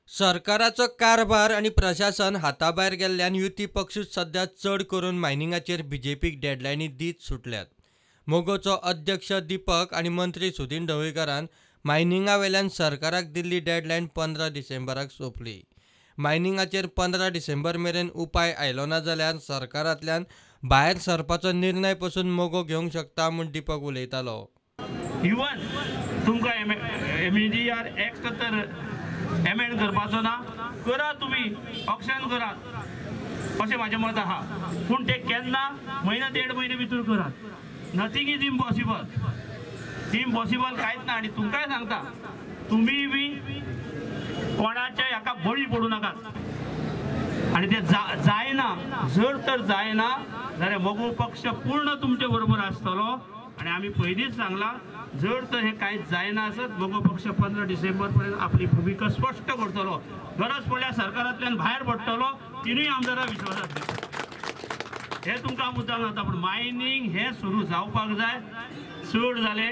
सरकाराचो कारभार आणि प्रशासन हाताबाहेर गेल्ल्यान युती पक्षूच सध्या चड करून मायनिंगाचेर बीजेपीक डेडलायनी दीत सुटल्यात. मोगोचो अध्यक्ष दीपक आणि मंत्री सुदीन ढवळीकरान मायनिंगा वेल्यान सरकाराक दिल्ली डेडलायन 15 डिसेंबराक सोंपली. मायनिंगाचेर 15 डिसेंबर मेरेन उपाय आयलो ना जाल्यार सरकारांतल्यान भायर सरपाचो निर्णय पसून मोगो घेवंक शकता म्हूण दीपक उलयतालो. इवन तुमकां एमईडीआर एक्ट तर एमेंड करपाचो ना, करा तुम्ही ऑक्शन करात अशें म्हाजें मत आहा. पूण ते केन्ना म्हयनो 1.5 म्हयने भितर करात. नथींग इज इम्पॉसिबल कांयच ना. आनी तुमकांय सांगता, तुम्ही बी कोणाच्या हाका बळी पडू नाकात. आनी ते जायना, जर तर जायना जाल्यार मोगो पक्ष पूर्ण तुमचे बरोबर आसतलो. आणि आम्ही पयलींच सांगला, जर तर हे कांयच जायना आसत मोगो पक्ष 15 डिसेंबर पर्यंत आपली भूमिका स्पश्ट करतलो. गरज पडल्यार सरकारांतल्यान भायर पडटलो. तिनूय आमदारां विश्वासांत हे तुमकां मुद्दाम जाता. पूण मायनींग हे सुरू जावपाक जाय. चड जाले,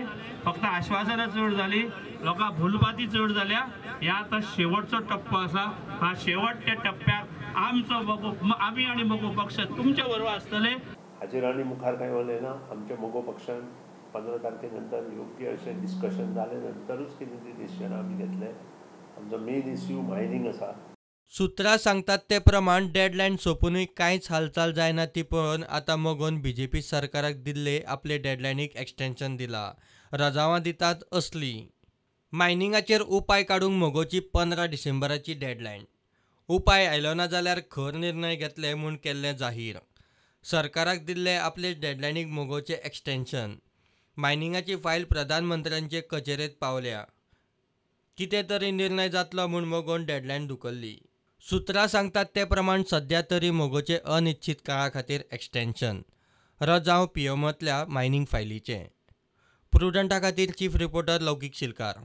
फक्त आश्वासनां चड जाली, लोकां भुलबाती चड जाल्या. हे आतां शेवटचो टप्पो आसा. हा शेवटच्या टप्प्याक आमी आनी मोगो पक्ष तुमच्या बरोबर आसतले. हाचेर आनी मुखार कांय उलयना ना. आमच्या मोगो पक्षान 15 तारखेनंतर योग्य अशें डिस्कशन जाले नंतरूच कितें ती डिसिजन आमी घेतले. आमचो मेन इश्यू मायनींग आसा. सुत्रां सांगतात ते प्रमाण डेडलायन सोंपूनय कांयच हालचाल जायना ती पळोवन आतां मोगोन बीजेपी सरकाराक दिल्ले आपले डेडलायनीक एक्सटेन्शन दिला. रजावां दितात असली. मायनिंगाचेर उपाय काडूंक मोगोची 15 डिसेंबराची डेडलायन. उपाय आयलो ना जाल्यार खर निर्णय घेतले म्हूण केल्लें जाहीर. सरकाराक दिल्ले आपले डेडलायनीक मोगोचे एक्सटेन्शन. मायनिंगाची फायल प्रधानमंत्र्यांचे कचेरेंत पावल्या. कितें तरी निर्णय जातलो म्हूण मोगोन डेडलायन धुकल्ली. सुत्रां सांगतात ते प्रमाण सध्या तरी मोगोचे अनिश्चित काळा खातीर एक्सटेन्शन रद्द जावं पीएमओंतल्या मायनिंग फायलीचें. प्रुडंटा खातीर चीफ रिपोर्टर लौकीक शिलकार.